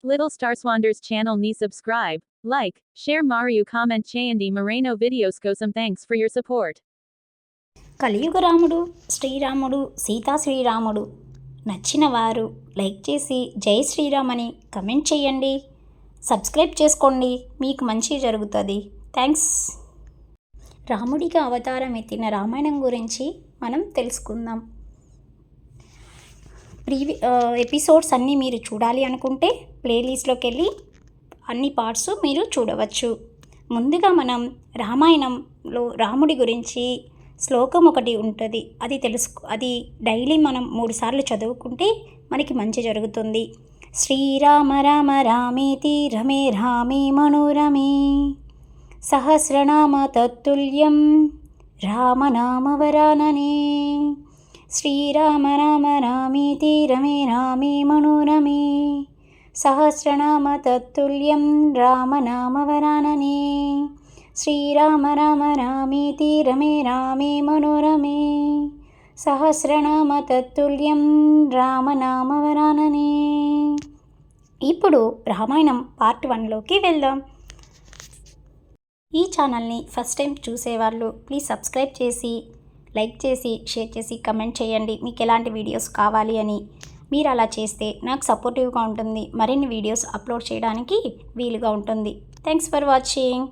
Little Star Swanders channel ni subscribe, like, share Mariu comment చేయండి Moreno videos కోసం thanks for your support. కలియుగ రాముడు శ్రీరాముడు సీతా శ్రీరాముడు నచ్చిన వారు లైక్ చేసి జై శ్రీరామ్ అని కమెంట్ చేయండి. సబ్స్క్రైబ్ చేసుకోండి, మీకు మంచి జరుగుతుంది. థ్యాంక్స్. రాముడిగా అవతారం ఎత్తిన రామాయణం గురించి మనం తెలుసుకుందాం. ఎపిసోడ్స్ అన్నీ మీరు చూడాలి అనుకుంటే ప్లేలిస్ట్లోకి వెళ్ళి అన్ని పార్ట్స్ మీరు చూడవచ్చు. ముందుగా మనం రామాయణంలో రాముడి గురించి శ్లోకం ఒకటి ఉంటుంది, అది డైలీ మనం 3 సార్లు చదువుకుంటే మనకి మంచి జరుగుతుంది. శ్రీరామ రామ రామేతి రమే రామే మనోరమే సహస్రనామ తత్తుల్యం రామనామవరాననే. శ్రీరామ రామ రామేతి రమే రామే మనోరమే సహస్రనామ తత్తుల్యం రామనామవరాననే. శ్రీరామ రామ రామేతి రమే రామే మనోరమే సహస్రనామ తత్తుల్యం రామనామవరాననే. ఇప్పుడు రామాయణం పార్ట్ 1లోకి వెళ్దాం. ఈ ఛానల్ని ఫస్ట్ టైం చూసేవాళ్ళు ప్లీజ్ సబ్స్క్రైబ్ చేసి లైక్ చేసి షేర్ చేసి కమెంట్ చేయండి మీకు ఎలాంటి వీడియోస్ కావాలి అని. మీరు అలా చేస్తే నాకు సపోర్టివ్గా ఉంటుంది, మరిన్ని వీడియోస్ అప్లోడ్ చేయడానికి వీలుగా ఉంటుంది. Thanks for watching.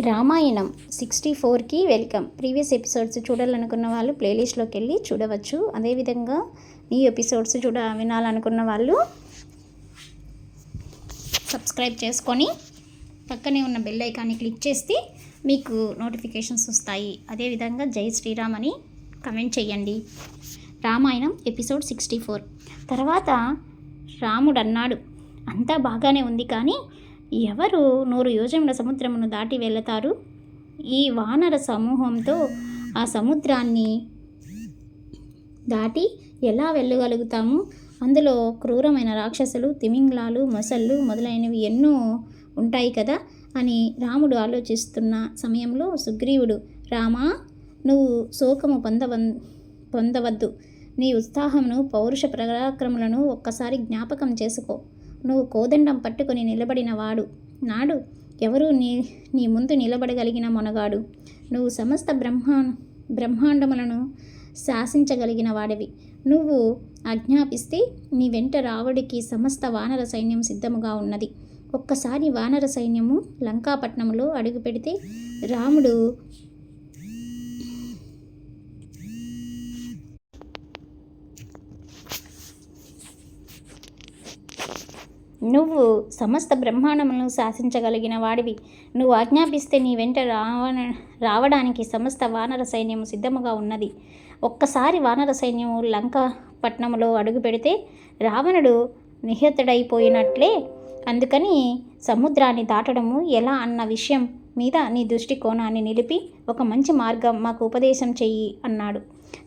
రామాయణం 64కి వెల్కమ్. ప్రీవియస్ ఎపిసోడ్స్ చూడాలనుకున్న వాళ్ళు ప్లేలిస్ట్లోకి వెళ్ళి చూడవచ్చు. అదేవిధంగా ఈ ఎపిసోడ్స్ వినాలనుకున్న వాళ్ళు సబ్స్క్రైబ్ చేసుకొని పక్కనే ఉన్న బెల్ ఐకాన్ని క్లిక్ చేస్తే మీకు నోటిఫికేషన్స్ వస్తాయి. అదేవిధంగా జై శ్రీరామ్ అని కమెంట్ చేయండి. రామాయణం ఎపిసోడ్ 64. తర్వాత రాముడు అన్నాడు, అంతా బాగానే ఉంది, కానీ ఎవరు 100 యోజనముల సముద్రమును దాటి వెళతారు? ఈ వానర సమూహంతో ఆ సముద్రాన్ని దాటి ఎలా వెళ్ళగలుగుతాము? అందులో క్రూరమైన రాక్షసులు, తిమింగ్లాలు, మొసళ్ళు మొదలైనవి ఎన్నో ఉంటాయి కదా అని రాముడు ఆలోచిస్తున్న సమయంలో సుగ్రీవుడు, రామా, నువ్వు శోకము పొందవద్దు. నీ ఉత్సాహమును పౌరుష పరాక్రములను ఒక్కసారి జ్ఞాపకం చేసుకో. నువ్వు కోదండం పట్టుకొని నిలబడిన వాడు నాడు ఎవరు నీ ముందు నిలబడగలిగిన మొనగాడు. నువ్వు సమస్త బ్రహ్మాండములను శాసించగలిగిన వాడివి. నువ్వు ఆజ్ఞాపిస్తే నీ వెంట రావుడికి సమస్త వానర సైన్యం సిద్ధముగా ఉన్నది. ఒక్కసారి వానర సైన్యము లంకాపట్నంలో అడుగు పెడితే రాముడు నువ్వు సమస్త బ్రహ్మాండములను శాసించగలిగిన వాడివి. నువ్వు ఆజ్ఞాపిస్తే నీ వెంట రావడానికి సమస్త వానర సైన్యము సిద్ధముగా ఉన్నది. ఒక్కసారి వానర సైన్యము లంకాపట్నంలో అడుగు పెడితే రావణుడు నిహతుడైపోయినట్లే. అందుకని సముద్రాన్ని దాటడము ఎలా అన్న విషయం మీద నీ దృష్టికోణాన్ని నిలిపి ఒక మంచి మార్గం మాకు ఉపదేశం చెయ్యి అన్నాడు.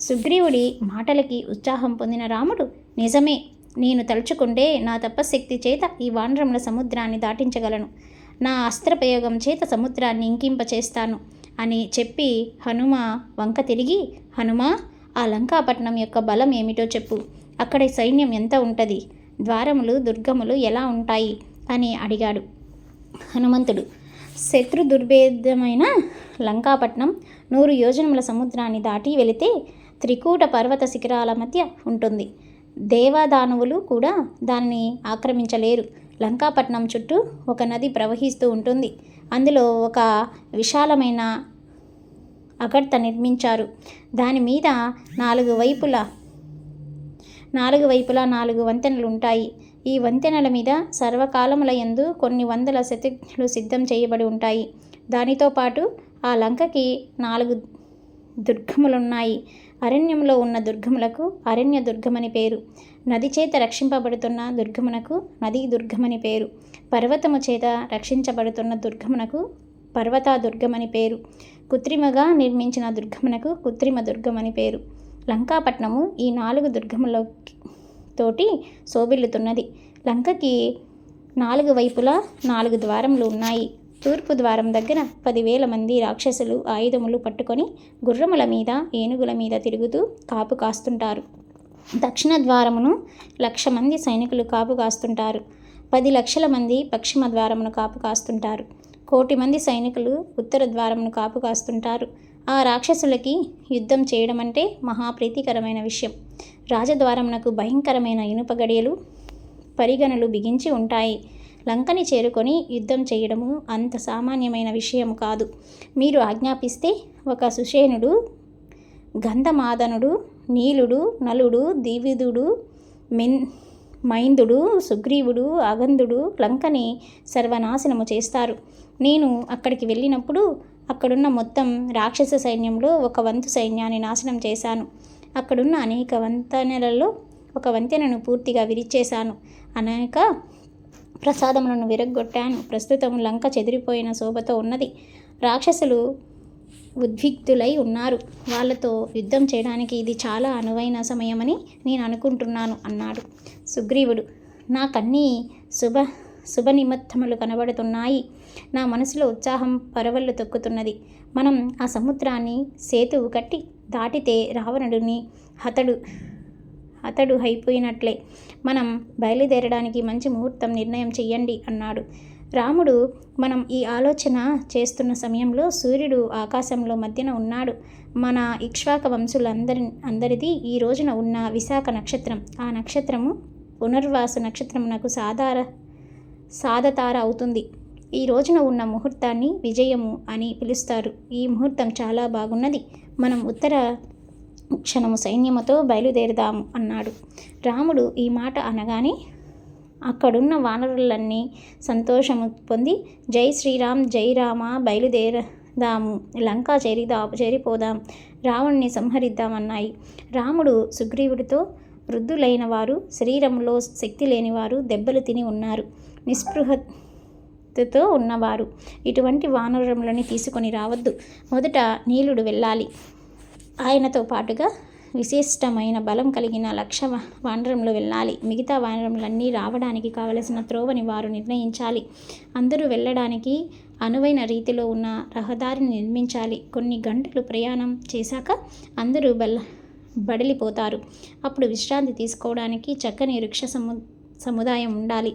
సుగ్రీవుడి మాటలకి ఉత్సాహం పొందిన రాముడు, నిజమే, నేను తలుచుకుంటే నా తపశక్తి చేత ఈ వానరముల సముద్రాన్ని దాటించగలను. నా అస్త్రప్రయోగం చేత సముద్రాన్ని ఇంకింపచేస్తాను అని చెప్పి హనుమ వంక తిరిగి, హనుమా, ఆ లంకాపట్నం యొక్క బలం ఏమిటో చెప్పు. అక్కడ సైన్యం ఎంత ఉంటుంది? ద్వారములు దుర్గములు ఎలా ఉంటాయి అని అడిగాడు. హనుమంతుడు, శత్రు దుర్భేదమైన లంకాపట్నం 100 యోజనముల సముద్రాన్ని దాటి వెళితే త్రికూట పర్వత శిఖరాల మధ్య ఉంటుంది. దేవదానవులు కూడా దాన్ని ఆక్రమించలేరు. లంకాపట్నం చుట్టూ ఒక నది ప్రవహిస్తూ ఉంటుంది. అందులో ఒక విశాలమైన అగర్త నిర్మించారు. దాని మీద 4 వైపులా 4 వంతెనలు ఉంటాయి. ఈ వంతెనల మీద సర్వకాలముల యందు కొన్ని వందల శత్రుఘ్నులు సిద్ధం చేయబడి ఉంటాయి. దానితో పాటు ఆ లంకకి 4 దుర్గములున్నాయి. అరణ్యంలో ఉన్న దుర్గములకు అరణ్య దుర్గమని పేరు. నది చేత రక్షింపబడుతున్న దుర్గమునకు నదీ దుర్గమని పేరు. పర్వతము చేత రక్షించబడుతున్న దుర్గమునకు పర్వత దుర్గమని పేరు. కృత్రిమగా నిర్మించిన దుర్గమునకు కృత్రిమ దుర్గమని పేరు. లంకాపట్నము ఈ 4 దుర్గములతోటి శోభిల్లుతున్నది. లంకకి 4 వైపులా 4 ద్వారములు ఉన్నాయి. తూర్పు ద్వారం దగ్గర 10,000 మంది రాక్షసులు ఆయుధములు పట్టుకొని గుర్రముల మీద ఏనుగుల మీద తిరుగుతూ కాపు కాస్తుంటారు. దక్షిణ ద్వారమును 1,00,000 మంది సైనికులు కాపు కాస్తుంటారు. 10 లక్షల మంది పశ్చిమ ద్వారమును కాపు కాస్తుంటారు. 1,00,00,000 మంది సైనికులు ఉత్తర ద్వారమును కాపు కాస్తుంటారు. ఆ రాక్షసులకి యుద్ధం చేయడం అంటే మహాప్రీతికరమైన విషయం. రాజద్వారమునకు భయంకరమైన ఇనుప గడియలు పరిగణలు బిగించి ఉంటాయి. లంకని చేరుకొని యుద్ధం చేయడము అంత సామాన్యమైన విషయం కాదు. మీరు ఆజ్ఞాపిస్తే ఒక సుషేనుడు, గంధమాదనుడు, నీలుడు, నలుడు, ద్వివిధుడు, మైందుడు, సుగ్రీవుడు, అగంధుడు లంకని సర్వనాశనము చేస్తారు. నేను అక్కడికి వెళ్ళినప్పుడు అక్కడున్న మొత్తం రాక్షస సైన్యంలో 1/4 సైన్యాన్ని నాశనం చేశాను. అక్కడున్న అనేక వంతెనలలో ఒక వంతెనను పూర్తిగా విరిచేశాను. అనేక ప్రసాదములను విరగ్గొట్టాను. ప్రస్తుతం లంక చెదిరిపోయిన శోభతో ఉన్నది. రాక్షసులు ఉద్విగ్నులై ఉన్నారు. వాళ్ళతో యుద్ధం చేయడానికి ఇది చాలా అనువైన సమయమని నేను అనుకుంటున్నాను అన్నాడు. సుగ్రీవుడు, నాకన్నీ శుభనిమిత్తములు కనబడుతున్నాయి. నా మనసులో ఉత్సాహం పరవళ్ళు తొక్కుతున్నది. మనం ఆ సముద్రాన్ని సేతువు కట్టి దాటితే రావణుడిని హతడు అయిపోయినట్లే. మనం బయలుదేరడానికి మంచి ముహూర్తం నిర్ణయం చెయ్యండి అన్నాడు. రాముడు, మనం ఈ ఆలోచన చేస్తున్న సమయంలో సూర్యుడు ఆకాశంలో మధ్యన ఉన్నాడు. మన ఇక్ష్వాక వంశులందరిది ఈ రోజున ఉన్న విశాఖ నక్షత్రం. ఆ నక్షత్రము పునర్వాసు నక్షత్రమునకు సాధతార అవుతుంది. ఈ రోజున ఉన్న ముహూర్తాన్ని విజయము అని పిలుస్తారు. ఈ ముహూర్తం చాలా బాగున్నది. మనం ఉత్తర క్షణము సైన్యముతో బయలుదేరుదాము అన్నాడు. రాముడు ఈ మాట అనగానే అక్కడున్న వానరులన్నీ సంతోషము పొంది జై శ్రీరామ్, జై రామ, బయలుదేరదాము, లంకా చేరిపోదాం, రావణ్ణి సంహరిద్దామన్నాయి. రాముడు సుగ్రీవుడితో, వృద్ధులైన వారు, శరీరంలో శక్తి లేనివారు, దెబ్బలు తిని ఉన్నారు, నిస్పృహతో ఉన్నవారు ఇటువంటి వానరులని తీసుకొని రావద్దు. మొదట నీలుడు వెళ్ళాలి. ఆయనతో పాటుగా విశిష్టమైన బలం కలిగిన 1,00,000 వానరములు వెళ్ళాలి. మిగతా వానరములన్నీ రావడానికి కావలసిన త్రోవని వారు నిర్ణయించాలి. అందరూ వెళ్ళడానికి అనువైన రీతిలో ఉన్న రహదారిని నిర్మించాలి. కొన్ని గంటలు ప్రయాణం చేశాక అందరూ బడలిపోతారు. అప్పుడు విశ్రాంతి తీసుకోవడానికి చక్కని వృక్ష సముదాయం ఉండాలి.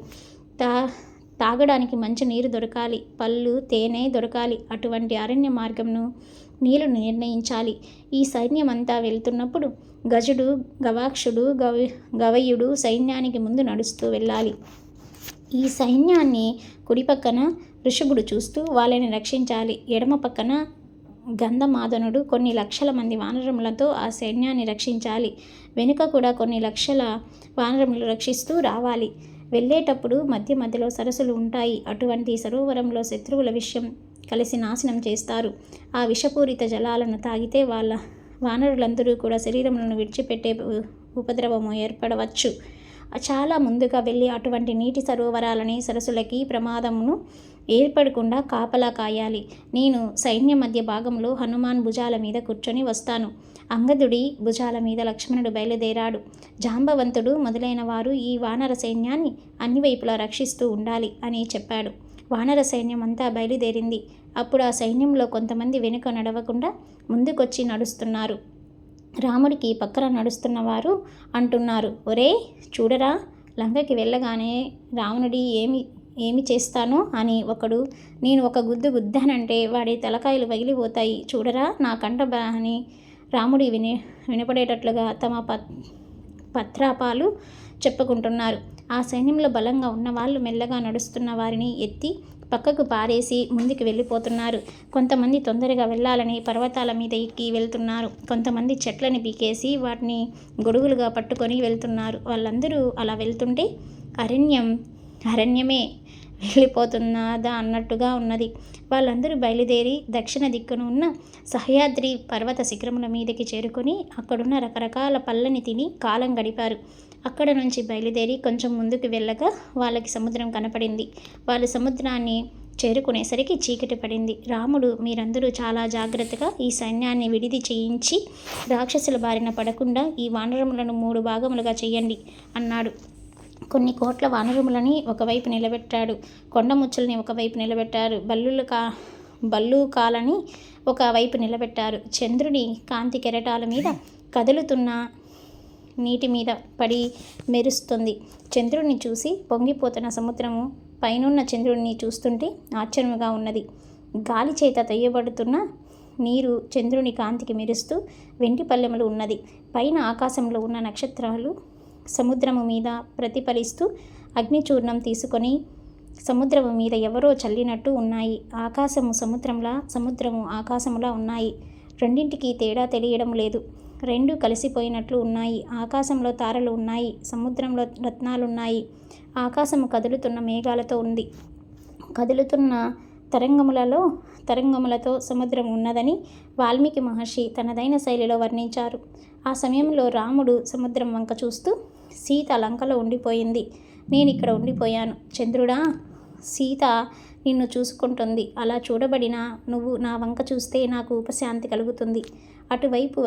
తాగడానికి మంచి నీరు దొరకాలి. పళ్ళు, తేనె దొరకాలి. అటువంటి అరణ్య మార్గంను నీళ్లు నిర్ణయించాలి. ఈ సైన్యమంతా వెళ్తున్నప్పుడు గజుడు, గవాక్షుడు, గవయుడు సైన్యానికి ముందు నడుస్తూ వెళ్ళాలి. ఈ సైన్యాన్ని కుడి పక్కన ఋషభుడు చూస్తూ వాళ్ళని రక్షించాలి. ఎడమ పక్కన గంధమాదనుడు కొన్ని లక్షల మంది వానరములతో ఆ సైన్యాన్ని రక్షించాలి. వెనుక కూడా కొన్ని లక్షల వానరములు రక్షిస్తూ రావాలి. వెళ్ళేటప్పుడు మధ్యలో సరస్సులు ఉంటాయి. అటువంటి సరోవరంలో శత్రువుల విషం కలిసి నాశనం చేస్తారు. ఆ విషపూరిత జలాలను తాగితే వాళ్ళ వానరులందరూ కూడా శరీరములను విడిచిపెట్టే ఉపద్రవము ఏర్పడవచ్చు. చాలా ముందుగా వెళ్ళి అటువంటి నీటి సరోవరాలని, సరస్సులకి ప్రమాదమును ఏర్పడకుండా కాపలా కాయాలి. నేను సైన్య మధ్య భాగంలో హనుమాన్ భుజాల మీద కూర్చొని వస్తాను. అంగదుడి భుజాల మీద లక్ష్మణుడు బయలుదేరాడు. జాంబవంతుడు మొదలైన వారు ఈ వానర సైన్యాన్ని అన్ని వైపులా రక్షిస్తూ ఉండాలి అని చెప్పాడు. వానర సైన్యం అంతా బయలుదేరింది. అప్పుడు ఆ సైన్యంలో కొంతమంది వెనుక నడవకుండా ముందుకొచ్చి నడుస్తున్నారు. రాముడికి పక్కన నడుస్తున్న వారు అంటున్నారు, ఒరే చూడరా, లంకకి వెళ్ళగానే రావణుడి ఏమి చేస్తాను అని ఒకడు, నేను ఒక గుద్దు గుద్దానంటే వాడి తలకాయలు పగిలిపోతాయి చూడరా నా కంట అని రాముడి వినపడేటట్లుగా తమ పత్రాపాలు చెప్పుకుంటున్నారు. ఆ సైన్యంలో బలంగా ఉన్న వాళ్ళు మెల్లగా నడుస్తున్న వారిని ఎత్తి పక్కకు పారేసి ముందుకు వెళ్ళిపోతున్నారు. కొంతమంది తొందరగా వెళ్ళాలని పర్వతాల మీద ఎక్కి వెళ్తున్నారు. కొంతమంది చెట్లని పీకేసి వాటిని గొడుగులుగా పట్టుకొని వెళ్తున్నారు. వాళ్ళందరూ అలా వెళ్తుంటే అరణ్యమే వెళ్ళిపోతున్నదా అన్నట్టుగా ఉన్నది. వాళ్ళందరూ బయలుదేరి దక్షిణ దిక్కున ఉన్న సహ్యాద్రి పర్వత శిఖరముల మీదకి చేరుకొని అక్కడున్న రకరకాల పళ్ళని తిని కాలం గడిపారు. అక్కడ నుంచి బయలుదేరి కొంచెం ముందుకు వెళ్ళగా వాళ్ళకి సముద్రం కనపడింది. వాళ్ళు సముద్రాన్ని చేరుకునేసరికి చీకటి పడింది. రాముడు, మీరందరూ చాలా జాగ్రత్తగా ఈ సైన్యాన్ని విడిది చేయించి రాక్షసుల బారిన పడకుండా ఈ వానరములను 3 భాగములుగా చేయండి అన్నాడు. కొన్ని కోట్ల వానరములని ఒకవైపు నిలబెట్టాడు. కొండముచ్చుల్ని ఒకవైపు నిలబెట్టారు. బల్లూకాలని ఒకవైపు నిలబెట్టారు. చంద్రుని కాంతి కెరటాల మీద కదులుతున్న నీటి మీద పడి మెరుస్తుంది. చంద్రుడిని చూసి పొంగిపోతున్న సముద్రము పైనున్న చంద్రుడిని చూస్తుంటే ఆశ్చర్యముగా ఉన్నది. గాలి చేత తొయ్యబడుతున్న నీరు చంద్రుని కాంతికి మెరుస్తూ వెండి పల్లెములు ఉన్నది. పైన ఆకాశంలో ఉన్న నక్షత్రాలు సముద్రము మీద ప్రతిఫలిస్తూ అగ్నిచూర్ణం తీసుకొని సముద్రము మీద ఎవరో చల్లినట్టు ఉన్నాయి. ఆకాశము సముద్రంలా, సముద్రము ఆకాశములా ఉన్నాయి. రెండింటికి తేడా తెలియడం లేదు. రెండు కలిసిపోయినట్లు ఉన్నాయి. ఆకాశంలో తారలు ఉన్నాయి, సముద్రంలో రత్నాలున్నాయి. ఆకాశము కదులుతున్న మేఘాలతో ఉంది. కదులుతున్న తరంగములతో సముద్రం ఉన్నదని వాల్మీకి మహర్షి తనదైన శైలిలో వర్ణించారు. ఆ సమయంలో రాముడు సముద్రం వంక చూస్తూ, సీత లంకలో ఉండిపోయింది, నేనిక్కడ ఉండిపోయాను. చంద్రుడా, సీత నిన్ను చూసుకుంటుంది. అలా చూడబడిన నువ్వు నా వంక చూస్తే నాకు ఉపశాంతి కలుగుతుంది. అటువైపు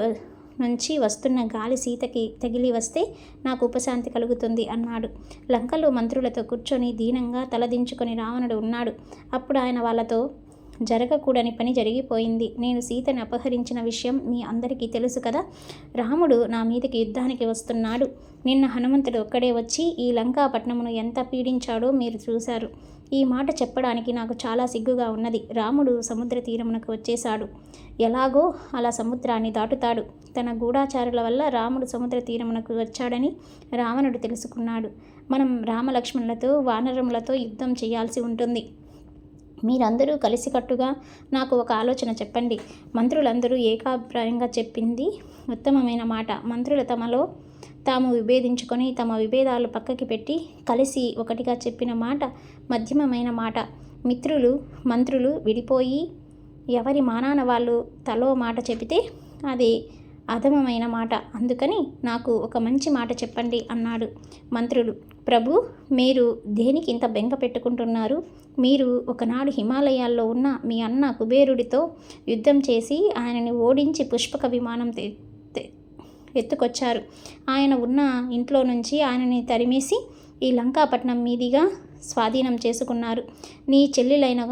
నుంచి వస్తున్న గాలి సీతకి తగిలి వస్తే నాకు ఉపశాంతి కలుగుతుంది అన్నాడు. లంకలో మంత్రులతో కూర్చొని దీనంగా తలదించుకొని రావణుడు ఉన్నాడు. అప్పుడు ఆయన వాళ్ళతో, జరగకూడని పని జరిగిపోయింది. నేను సీతని అపహరించిన విషయం మీ అందరికీ తెలుసు కదా. రాముడు నా మీదకి యుద్ధానికి వస్తున్నాడు. నిన్న హనుమంతుడు ఒక్కడే వచ్చి ఈ లంకాపట్నమును ఎంత పీడించాడో మీరు చూశారు. ఈ మాట చెప్పడానికి నాకు చాలా సిగ్గుగా ఉన్నది. రాముడు సముద్ర తీరమునకు వచ్చేశాడు. ఎలాగో అలా సముద్రాన్ని దాటుతాడు. తన గూఢాచారుల వల్ల రాముడు సముద్ర తీరమునకు వచ్చాడని రావణుడు తెలుసుకున్నాడు. మనం రామలక్ష్మణులతో వానరములతో యుద్ధం చేయాల్సి ఉంటుంది. మీరందరూ కలిసికట్టుగా నాకు ఒక ఆలోచన చెప్పండి. మంత్రులందరూ ఏకాభిప్రాయంగా చెప్పింది ఉత్తమమైన మాట. మంత్రులు తమలో తాము విభేదించుకొని తమ విభేదాలు పక్కకి పెట్టి కలిసి ఒకటిగా చెప్పిన మాట మధ్యమమైన మాట. మంత్రులు విడిపోయి ఎవరి మానాన వాళ్ళు తలో మాట చెబితే అది అధమమైన మాట. అందుకని నాకు ఒక మంచి మాట చెప్పండి అన్నాడు. మంత్రులు, ప్రభు, మీరు దేనికి ఇంత బెంగ పెట్టుకుంటున్నారు? మీరు ఒకనాడు హిమాలయాల్లో ఉన్న మీ అన్న కుబేరుడితో యుద్ధం చేసి ఆయనని ఓడించి పుష్పక విమానం ఎత్తుకొచ్చారు. ఆయన ఉన్న ఇంట్లో నుంచి ఆయనని తరిమేసి ఈ లంకాపట్నం మీదిగా స్వాధీనం చేసుకున్నారు. నీ చెల్లెలైన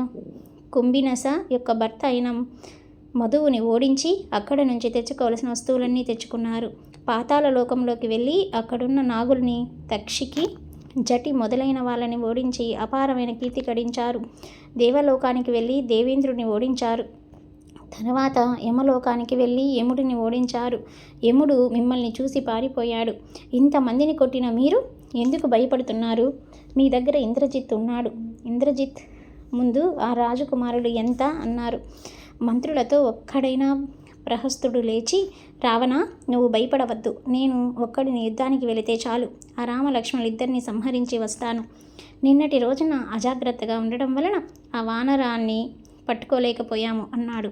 కుంభినస యొక్క భర్త అయిన మధువుని ఓడించి అక్కడ నుంచి తెచ్చుకోవాల్సిన వస్తువులన్నీ తెచ్చుకున్నారు. పాతాళ లోకంలోకి వెళ్ళి అక్కడున్న నాగుల్ని, తక్షికి, జటి మొదలైన వాళ్ళని ఓడించి అపారమైన కీర్తి గడించారు. దేవలోకానికి వెళ్ళి దేవేంద్రుడిని ఓడించారు. తర్వాత యమలోకానికి వెళ్ళి యముడిని ఓడించారు. యముడు మిమ్మల్ని చూసి పారిపోయాడు. ఇంతమందిని కొట్టిన మీరు ఎందుకు భయపడుతున్నారు? మీ దగ్గర ఇంద్రజిత్ ఉన్నాడు. ఇంద్రజిత్ ముందు ఆ రాజకుమారుడు ఎంత అన్నారు. మంత్రులతో ఒక్కడైనా ప్రహస్తుడు లేచి, రావణ, నువ్వు భయపడవద్దు. నేను ఒక్కడిని యుద్ధానికి వెళితే చాలు. ఆ రామలక్ష్మణులిద్దరిని సంహరించి వస్తాను. నిన్నటి రోజున అజాగ్రత్తగా ఉండడం వలన ఆ వానరాన్ని పట్టుకోలేకపోయాము అన్నాడు.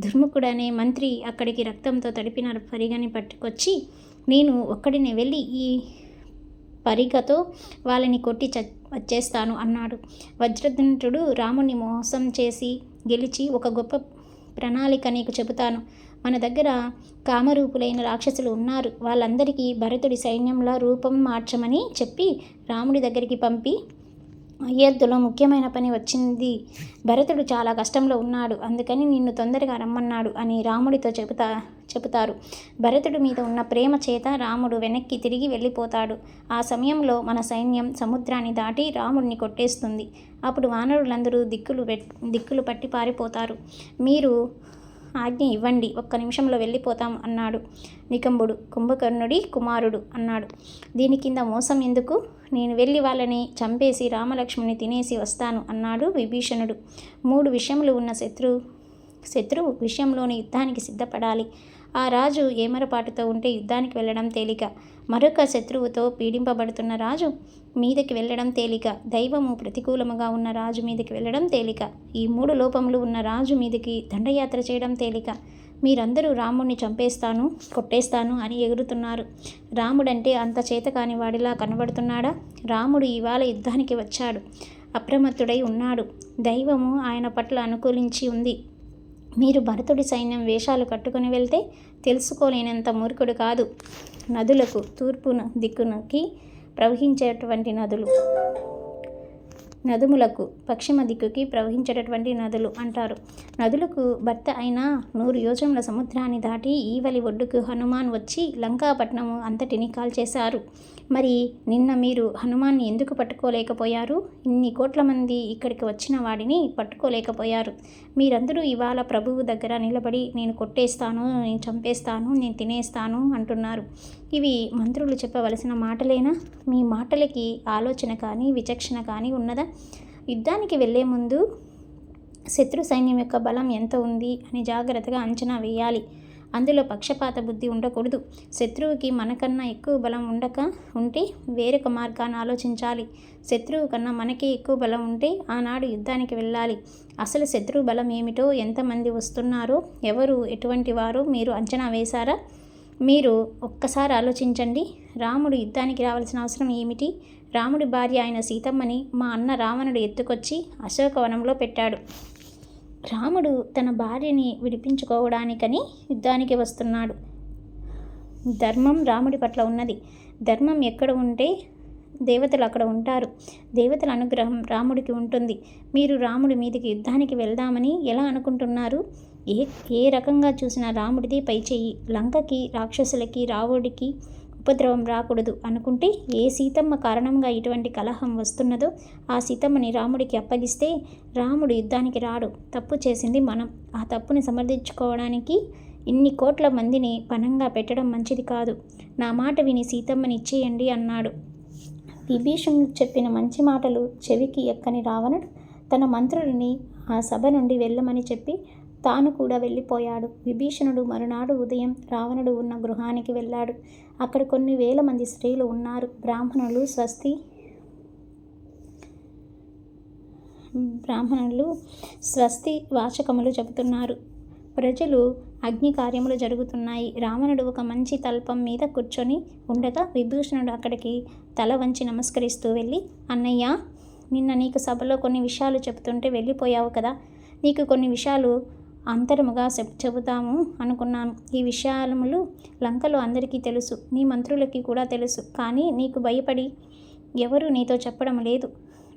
దుర్ముఖుడనే మంత్రి అక్కడికి రక్తంతో తడిపిన పరిగని పట్టుకొచ్చి, నేను ఒక్కడిని వెళ్ళి ఈ పరిగతో వాళ్ళని కొట్టి వచ్చేస్తాను అన్నాడు. వజ్రధనుడు రాముణ్ణి మోసం చేసి గెలిచి ఒక గొప్ప ప్రణాళిక నీకు చెబుతాను. మన దగ్గర కామరూపులైన రాక్షసులు ఉన్నారు. వాళ్ళందరికీ భరతుడి సైన్యంలా రూపం మార్చమని చెప్పి రాముడి దగ్గరికి పంపి, అయోధ్యలో ముఖ్యమైన పని వచ్చింది, భరతుడు చాలా కష్టంలో ఉన్నాడు, అందుకని నిన్ను తొందరగా రమ్మన్నాడు అని రాముడితో చెబుతారు. భరతుడి మీద ఉన్న ప్రేమ చేత రాముడు వెనక్కి తిరిగి వెళ్ళిపోతాడు. ఆ సమయంలో మన సైన్యం సముద్రాన్ని దాటి రాముడిని కొట్టేస్తుంది. అప్పుడు వానరులందరూ దిక్కులు పట్టి పారిపోతారు. మీరు ఆజ్ఞ ఇవ్వండి, ఒక్క నిమిషంలో వెళ్ళిపోతాం అన్నాడు. నికంబుడు, కుంభకర్ణుడి కుమారుడు, అన్నాడు. దీని కింద మోసం ఎందుకు? నేను వెళ్ళి వాళ్ళని చంపేసి రామలక్ష్మణ్ని తినేసి వస్తాను అన్నాడు విభీషణుడు. 3 విషయములు ఉన్న శత్రువు విషయంలోని యుద్ధానికి సిద్ధపడాలి. ఆ రాజు ఏమరపాటుతో ఉంటే యుద్ధానికి వెళ్ళడం తేలిక. మరొక శత్రువుతో పీడింపబడుతున్న రాజు మీదకి వెళ్ళడం తేలిక. దైవము ప్రతికూలముగా ఉన్న రాజు మీదకి వెళ్ళడం తేలిక. ఈ 3 లోపములు ఉన్న రాజు మీదకి దండయాత్ర చేయడం తేలిక. మీరందరూ రాముడిని చంపేస్తాను, కొట్టేస్తాను అని ఎగురుతున్నారు. రాముడంటే అంత చేతకాని వాడిలా కనబడుతున్నాడా? రాముడు ఇవాళ యుద్ధానికి వచ్చాడు. అప్రమత్తుడై ఉన్నాడు. దైవము ఆయన పట్ల అనుకూలించి ఉంది. మీరు భరతుడి సైన్యం వేషాలు కట్టుకుని వెళ్తే తెలుసుకోలేనంత మూర్ఖుడు కాదు. నదులకు తూర్పు దిక్కునకి ప్రవహించేటువంటి నదులు నదుములకు పశ్చిమ దిక్కుకి ప్రవహించేటటువంటి నదులు అంటారు. నదులకు భర్త అయిన 100 యోజనముల సముద్రాన్ని దాటి ఈవలి ఒడ్డుకు హనుమాన్ వచ్చి లంకాపట్నము అంతటిని కాల్చేశారు. మరి నిన్న మీరు హనుమాన్ని ఎందుకు పట్టుకోలేకపోయారు? ఇన్ని కోట్ల మంది ఇక్కడికి వచ్చిన వాడిని పట్టుకోలేకపోయారు. మీరందరూ ఇవాళ ప్రభువు దగ్గర నిలబడి నేను కొట్టేస్తాను, నేను చంపేస్తాను, నేను తినేస్తాను అంటున్నారు. ఇవి మంత్రులు చెప్పవలసిన మాటలేనా? మీ మాటలకి ఆలోచన కానీ విచక్షణ కానీ ఉన్నదా? యుద్ధానికి వెళ్ళే ముందు శత్రు సైన్యం యొక్క బలం ఎంత ఉంది అని జాగ్రత్తగా అంచనా వేయాలి. అందులో పక్షపాత బుద్ధి ఉండకూడదు. శత్రువుకి మనకన్నా ఎక్కువ బలం ఉంటే వేరొక మార్గాన్ని ఆలోచించాలి. శత్రువు కన్నా మనకే ఎక్కువ బలం ఉంటే ఆనాడు యుద్ధానికి వెళ్ళాలి. అసలు శత్రువు బలం ఏమిటో, ఎంతమంది వస్తున్నారో, ఎవరు ఎటువంటి వారో మీరు అంచనా వేశారా? మీరు ఒక్కసారి ఆలోచించండి. రాముడు యుద్ధానికి రావాల్సిన అవసరం ఏమిటి? రాముడి భార్య అయిన సీతమ్మని మా అన్న రావణుడు ఎత్తుకొచ్చి అశోకవనంలో పెట్టాడు. రాముడు తన భార్యని విడిపించుకోవడానికని యుద్ధానికి వస్తున్నాడు. ధర్మం రాముడి పట్ల ఉన్నది. ధర్మం ఎక్కడ ఉంటే దేవతలు అక్కడ ఉంటారు. దేవతల అనుగ్రహం రాముడికి ఉంటుంది. మీరు రాముడి మీదకి యుద్ధానికి వెళ్దామని ఎలా అనుకుంటున్నారు? ఏ రకంగా చూసినా రాముడిది పైచేయి. లంకకి, రాక్షసులకి, రావుడికి ఉపద్రవం రాకూడదు అనుకుంటే ఏ సీతమ్మ కారణంగా ఇటువంటి కలహం వస్తున్నదో ఆ సీతమ్మని రాముడికి అప్పగిస్తే రాముడు యుద్ధానికి రాడు. తప్పు చేసింది మనం. ఆ తప్పుని సమర్థించుకోవడానికి ఇన్ని కోట్ల మందిని పణంగా పెట్టడం మంచిది కాదు. నా మాట విని సీతమ్మని ఇచ్చేయండి అన్నాడు. విభీషణుడు చెప్పిన మంచి మాటలు చెవికి ఎక్కని రావణుడు తన మంత్రులని ఆ సభ నుండి వెళ్ళమని చెప్పి తాను కూడా వెళ్ళిపోయాడు. విభీషణుడు మరునాడు ఉదయం రావణుడు ఉన్న గృహానికి వెళ్ళాడు. అక్కడ కొన్ని వేల మంది స్త్రీలు ఉన్నారు. బ్రాహ్మణులు స్వస్తి వాచకములు చెబుతున్నారు. ప్రజలు అగ్ని కార్యములు జరుగుతున్నాయి. రావణుడు ఒక మంచి తల్పం మీద కూర్చొని ఉండగా విభీషణుడు అక్కడికి తల వంచి నమస్కరిస్తూ వెళ్ళి, అన్నయ్య, నిన్న నీకు సభలో కొన్ని విషయాలు చెబుతుంటే వెళ్ళిపోయావు కదా. నీకు కొన్ని విషయాలు అంతరముగా చెబుతాము అనుకున్నాను. ఈ విషయాలములు లంకలో అందరికీ తెలుసు, నీ మంత్రులకి కూడా తెలుసు. కానీ నీకు భయపడి ఎవరు నీతో చెప్పడం లేదు.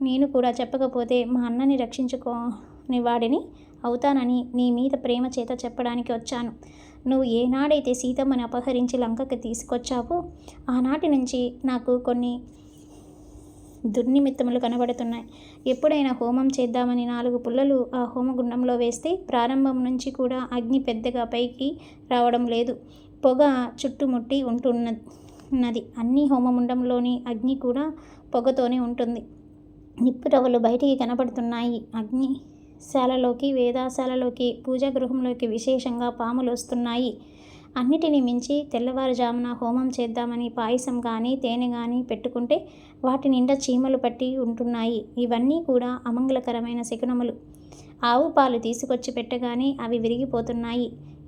నేను కూడా చెప్పకపోతే మా అన్నని రక్షించుకోని వాడిని అవుతానని నీ మీద ప్రేమ చేత చెప్పడానికి వచ్చాను. నువ్వు ఏనాడైతే సీతమ్మని అపహరించి లంకకి తీసుకొచ్చావో ఆనాటి నుంచి నాకు కొన్ని దుర్నిమిత్తములు కనబడుతున్నాయి. ఎప్పుడైనా హోమం చేద్దామని 4 పుల్లలు ఆ హోమగుండంలో వేస్తే ప్రారంభం నుంచి కూడా అగ్ని పెద్దగా పైకి రావడం లేదు. పొగ చుట్టుముట్టి ఉంటున్నది. అన్ని హోమగుండంలోని అగ్ని కూడా పొగతోనే ఉంటుంది. నిప్పురవ్వలు బయటికి కనబడుతున్నాయి. అగ్నిశాలలోకి, వేదాశాలలోకి, పూజాగృహంలోకి విశేషంగా పాములు వస్తున్నాయి. అన్నిటినీ మించి తెల్లవారుజామున హోమం చేద్దామని పాయసం కానీ తేనె కానీ పెట్టుకుంటే వాటి నిండా చీమలు పట్టి ఉంటున్నాయి. ఇవన్నీ కూడా అమంగళకరమైన శకునములు. ఆవు పాలు తీసుకొచ్చి పెట్టగానే అవి విరిగిపోతున్నాయి.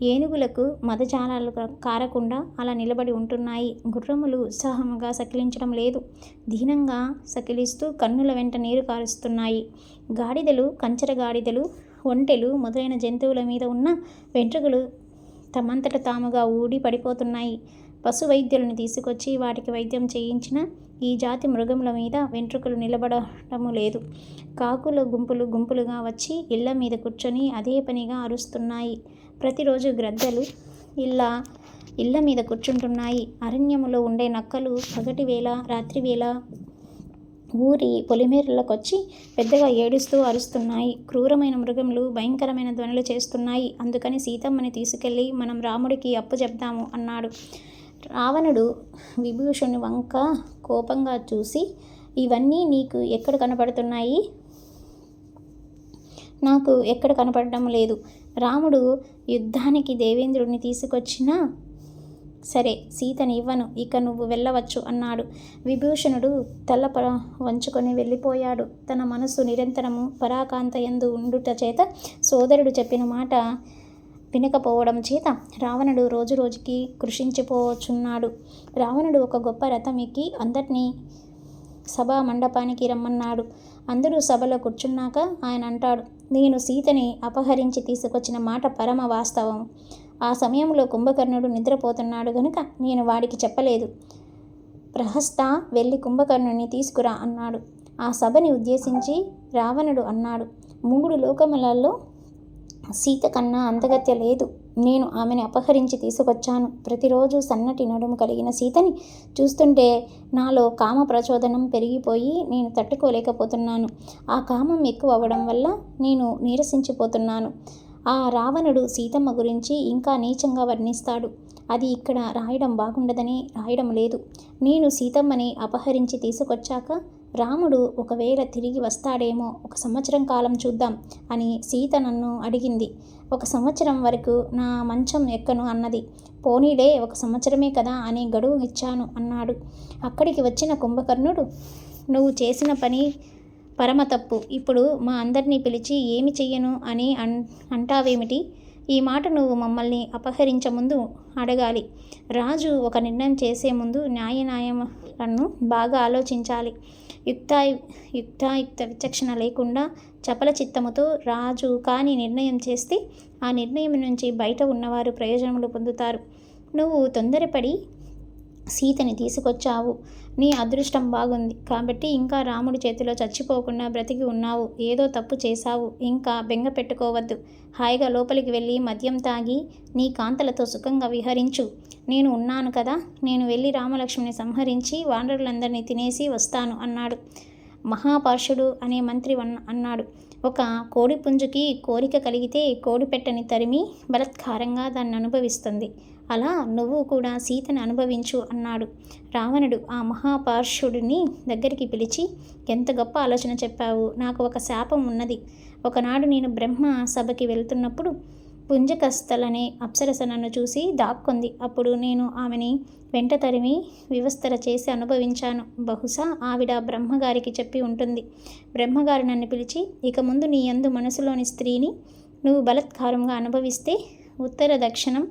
ఏనుగులకు మదజాలాలు కారకుండా అలా నిలబడి ఉంటున్నాయి. గుర్రములు ఉత్సాహముగా సకిలించడం లేదు. దీనంగా సకిలిస్తూ కన్నుల వెంట నీరు కారుస్తున్నాయి. గాడిదలు, కంచర గాడిదలు, ఒంటెలు మొదలైన జంతువుల మీద ఉన్న వెంట్రుకలు తమంతట తాముగా ఊడి పడిపోతున్నాయి. పశు వైద్యులను తీసుకొచ్చి వాటికి వైద్యం చేయించిన ఈ జాతి మృగముల మీద వెంట్రుకలు నిలబడటము లేదు. కాకుల గుంపులు గుంపులుగా వచ్చి ఇళ్ల మీద కూర్చొని అదే పనిగా అరుస్తున్నాయి. ప్రతిరోజు గ్రద్దలు ఇళ్ల మీద కూర్చుంటున్నాయి. అరణ్యములో ఉండే నక్కలు పగటి వేళ, రాత్రి వేళ ఊరి పొలిమేరలకొచ్చి పెద్దగా ఏడుస్తూ అరుస్తున్నాయి. క్రూరమైన మృగములు భయంకరమైన ధ్వనులు చేస్తున్నాయి. అందుకని సీతమ్మని తీసుకెళ్ళి మనం రాముడికి అప్పు చెప్దాము అన్నాడు. రావణుడు విభీషణుని వంక కోపంగా చూసి, ఇవన్నీ నీకు ఎక్కడ కనపడుతున్నాయి? నాకు ఎక్కడ కనపడడం లేదు. రాముడు యుద్ధానికి దేవేంద్రుడిని తీసుకొచ్చినా సరే, సీతని ఇవ్వను, ఇక నువ్వు వెళ్ళవచ్చు అన్నాడు. విభీషణుడు తల వంచుకొని వెళ్ళిపోయాడు. తన మనసు నిరంతరము పరాకాంతయందు ఉండుట చేత సోదరుడు చెప్పిన మాట వినకపోవడం చేత రావణుడు రోజు రోజుకి కృషించిపోచున్నాడు. రావణుడు ఒక గొప్ప రథం ఎక్కి అందరినీ సభా మండపానికి రమ్మన్నాడు. అందరూ సభలో కూర్చున్నాక ఆయన అంటాడు, నేను సీతని అపహరించి తీసుకొచ్చిన మాట పరమ వాస్తవం. ఆ సమయంలో కుంభకర్ణుడు నిద్రపోతున్నాడు గనుక నేను వాడికి చెప్పలేదు. ప్రహస్త వెళ్ళి కుంభకర్ణుని తీసుకురా అన్నాడు. ఆ సభని ఉద్దేశించి రావణుడు అన్నాడు, 3 లోకములలో సీత కన్నా అందగత్య లేదు. నేను ఆమెను అపహరించి తీసుకొచ్చాను. ప్రతిరోజు సన్నటి నడుము కలిగిన సీతని చూస్తుంటే నాలో కామ ప్రచోదనం పెరిగిపోయి నేను తట్టుకోలేకపోతున్నాను. ఆ కామం ఎక్కువ అవ్వడం వల్ల నేను నీరసించిపోతున్నాను. ఆ రావణుడు సీతమ్మ గురించి ఇంకా నీచంగా వర్ణిస్తాడు. అది ఇక్కడ రాయడం బాగుండదని రాయడం లేదు. నేను సీతమ్మని అపహరించి తీసుకొచ్చాక రాముడు ఒకవేళ తిరిగి వస్తాడేమో, 1 సంవత్సరం కాలం చూద్దాం అని సీత నన్ను అడిగింది. 1 సంవత్సరం వరకు నా మంచం ఎక్కను అన్నది. పోనీలే 1 సంవత్సరమే కదా అని గడువు ఇచ్చాను అన్నాడు. అక్కడికి వచ్చిన కుంభకర్ణుడు, నువ్వు చేసిన పని పరమ తప్పు. ఇప్పుడు మా అందరినీ పిలిచి ఏమి చెయ్యను అని అంటావేమిటి? ఈ మాట నువ్వు మమ్మల్ని అపహరించముందు అడగాలి. రాజు ఒక నిర్ణయం చేసే ముందు న్యాయాలను బాగా ఆలోచించాలి. యుక్తాయుక్త విచక్షణ లేకుండా చపల చిత్తముతో రాజు కాని నిర్ణయం చేస్తే ఆ నిర్ణయం నుంచి బయట ఉన్నవారు ప్రయోజనములు పొందుతారు. నువ్వు తొందరపడి సీతని తీసుకొచ్చావు. నీ అదృష్టం బాగుంది కాబట్టి ఇంకా రాముడి చేతిలో చచ్చిపోకుండా బ్రతికి ఉన్నావు. ఏదో తప్పు చేశావు, ఇంకా బెంగ పెట్టుకోవద్దు. హాయిగా లోపలికి వెళ్ళి మద్యం తాగి నీ కాంతలతో సుఖంగా విహరించు. నేను ఉన్నాను కదా, నేను వెళ్ళి రామలక్ష్మిని సంహరించి వానరులందరినీ తినేసి వస్తాను అన్నాడు. మహాపార్షుడు అనే మంత్రి అన్నాడు, ఒక కోడిపుంజుకి కోరిక కలిగితే కోడిపెట్టని తరిమి బలత్కారంగా దాన్ని అనుభవిస్తుంది. అలా నువ్వు కూడా సీతను అనుభవించు అన్నాడు. రావణుడు ఆ మహాపార్షుడిని దగ్గరికి పిలిచి, ఎంత గొప్ప ఆలోచన చెప్పావు. నాకు ఒక శాపం ఉన్నది. ఒకనాడు నేను బ్రహ్మ సభకి వెళ్తున్నప్పుడు పుంజకస్థలనే అప్సరస నన్ను చూసి దాక్కుంది. అప్పుడు నేను ఆమెని వెంట తరిమి వివస్తర చేసి అనుభవించాను. బహుశా ఆవిడ బ్రహ్మగారికి చెప్పి ఉంటుంది. బ్రహ్మగారు నన్ను పిలిచి, ఇక ముందు నీ యందు మనసులోని స్త్రీని నువ్వు బలత్కారంగా అనుభవిస్తే ఉత్తర దక్షిణం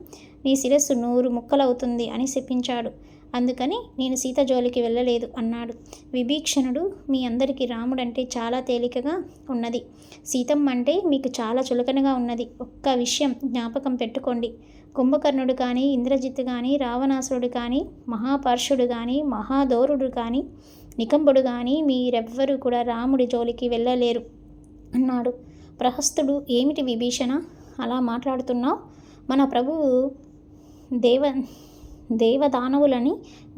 నీ శిరస్సు 100 ముక్కలవుతుంది అని శపించాడు. అందుకని నేను సీత జోలికి వెళ్ళలేదు అన్నాడు. విభీషణుడు, మీ అందరికీ రాముడంటే చాలా తేలికగా ఉన్నది, సీతమ్మ అంటే మీకు చాలా చులకనగా ఉన్నది. ఒక్క విషయం జ్ఞాపకం పెట్టుకోండి. కుంభకర్ణుడు కానీ, ఇంద్రజిత్తు కానీ, రావణాసురుడు కానీ, మహాపార్షుడు కానీ, మహాదోరుడు కానీ, నికంబుడు కానీ మీరెవ్వరూ కూడా రాముడి జోలికి వెళ్ళలేరు అన్నాడు. ప్రహస్తుడు, ఏమిటి విభీషణ అలా మాట్లాడుతున్నావు? మన ప్రభువు దేవదానవులని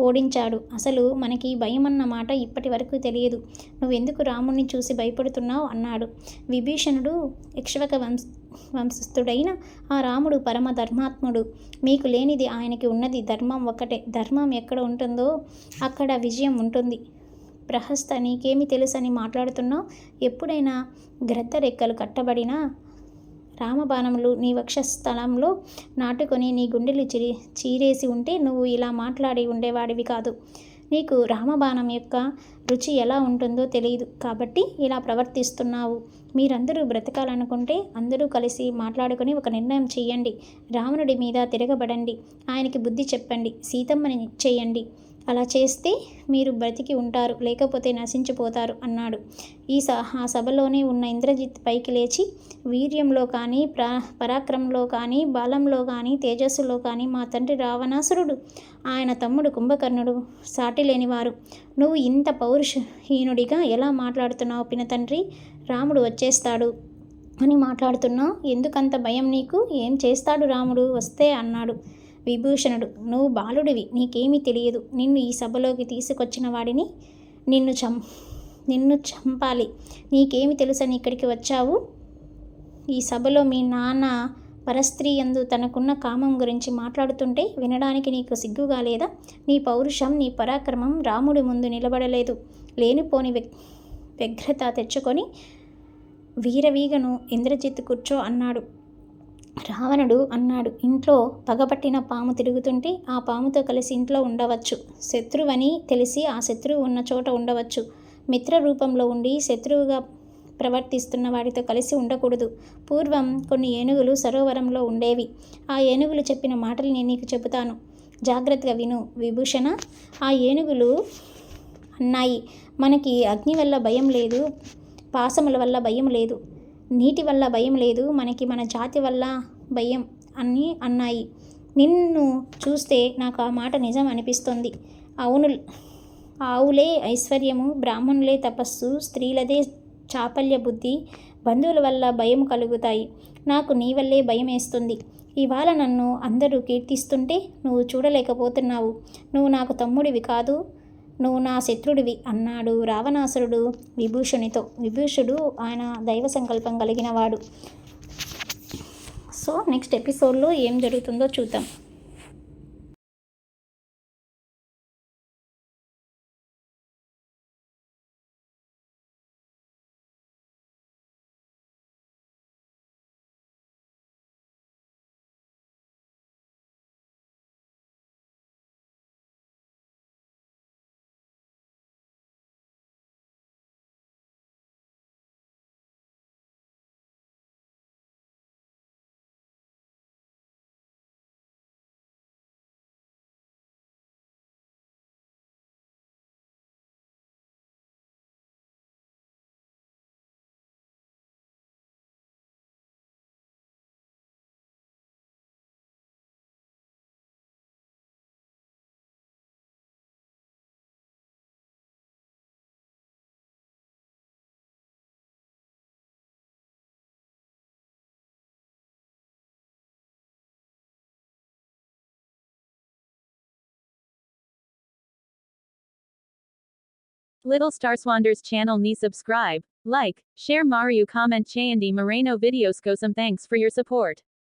ఓడించాడు. అసలు మనకి భయం అన్న మాట ఇప్పటి వరకు తెలియదు. నువ్వెందుకు రాముణ్ణి చూసి భయపడుతున్నావు అన్నాడు. విభీషణుడు, ఇక్ష్వాక వంశస్థుడైన ఆ రాముడు పరమ ధర్మాత్ముడు. మీకు లేనిది ఆయనకి ఉన్నది. ధర్మం ఒక్కటే. ధర్మం ఎక్కడ ఉంటుందో అక్కడ విజయం ఉంటుంది. ప్రహస్త, నీకేమి తెలుసని మాట్లాడుతున్నావు? ఎప్పుడైనా గ్రద్ద రెక్కలు కట్టబడిన రామబాణములు నీ వక్షస్థలంలో నాటుకొని నీ గుండెలు చీరేసి ఉంటే నువ్వు ఇలా మాట్లాడి ఉండేవాడివి కాదు. నీకు రామబాణం యొక్క రుచి ఎలా ఉంటుందో తెలియదు కాబట్టి ఇలా ప్రవర్తిస్తున్నావు. మీరందరూ బ్రతకాలనుకుంటే అందరూ కలిసి మాట్లాడుకొని ఒక నిర్ణయం చెయ్యండి. రావణుడి మీద తిరగబడండి. ఆయనకి బుద్ధి చెప్పండి. సీతమ్మని చేయండి. అలా చేస్తే మీరు బ్రతికి ఉంటారు, లేకపోతే నశించిపోతారు అన్నాడు. ఆ సభలోనే ఉన్న ఇంద్రజిత్ పైకి లేచి, వీర్యంలో కానీ, పరాక్రమంలో కానీ, బలంలో కానీ, తేజస్సులో కానీ మా తండ్రి రావణాసురుడు, ఆయన తమ్ముడు కుంభకర్ణుడు సాటి లేనివారు. నువ్వు ఇంత పౌరుషహీనుడిగా ఎలా మాట్లాడుతున్నావు? పినతండ్రి రాముడు వచ్చేస్తాడు అని మాట్లాడుతున్నావు. ఎందుకంత భయం నీకు? ఏం చేస్తాడు రాముడు వస్తే అన్నాడు. విభూషణుడు, నువ్వు బాలుడివి, నీకేమీ తెలియదు. నిన్ను ఈ సభలోకి తీసుకొచ్చిన వాడిని నిన్ను చంపాలి. నీకేమి తెలుసని ఇక్కడికి వచ్చావు? ఈ సభలో మీ నాన్న పరస్త్రీ యందు తనకున్న కామం గురించి మాట్లాడుతుంటే వినడానికి నీకు సిగ్గుగా లేదా? నీ పౌరుషం, నీ పరాక్రమం రాముడి ముందు నిలబడలేదు. లేనిపోని వ్యగ్రత తెచ్చుకొని వీరవీగను ఇంద్రజిత్ కూర్చో అన్నాడు. రావణుడు అన్నాడు, ఇంట్లో పగపట్టిన పాము తిరుగుతుంటే ఆ పాముతో కలిసి ఇంట్లో ఉండవచ్చు. శత్రువని తెలిసి ఆ శత్రువు ఉన్న చోట ఉండవచ్చు. మిత్ర రూపంలో ఉండి శత్రువుగా ప్రవర్తిస్తున్న వాడితో కలిసి ఉండకూడదు. పూర్వం కొన్ని ఏనుగులు సరోవరంలో ఉండేవి. ఆ ఏనుగులు చెప్పిన మాటలు నేను నీకు చెబుతాను, జాగ్రత్తగా విను విభూషణ. ఆ ఏనుగులు అన్నాయి, మనకి అగ్ని వల్ల భయం లేదు, పాశముల వల్ల భయం లేదు, నీటి వల్ల భయం లేదు, మనకి మన జాతి వల్ల భయం అని అన్నాయి. నిన్ను చూస్తే నాకు ఆ మాట నిజం అనిపిస్తుంది. ఆవులే ఐశ్వర్యము, బ్రాహ్మణులే తపస్సు, స్త్రీలదే చాపల్య బుద్ధి, బంధువుల వల్ల భయం కలుగుతాయి. నాకు నీ వల్లే భయమేస్తుంది. ఇవాళ నన్ను అందరూ కీర్తిస్తుంటే నువ్వు చూడలేకపోతున్నావు. నువ్వు నాకు తమ్ముడివి కాదు, నువ్వు నా శత్రుడివి అన్నాడు రావణాసురుడు విభూషునితో. విభూషుడు ఆయన దైవ సంకల్పం కలిగినవాడు. సో నెక్స్ట్ ఎపిసోడ్లో ఏం జరుగుతుందో చూద్దాం. Little Starswanders channel ni subscribe, like, share Mario comment Chayandi Moreno videos ko some thanks for your support.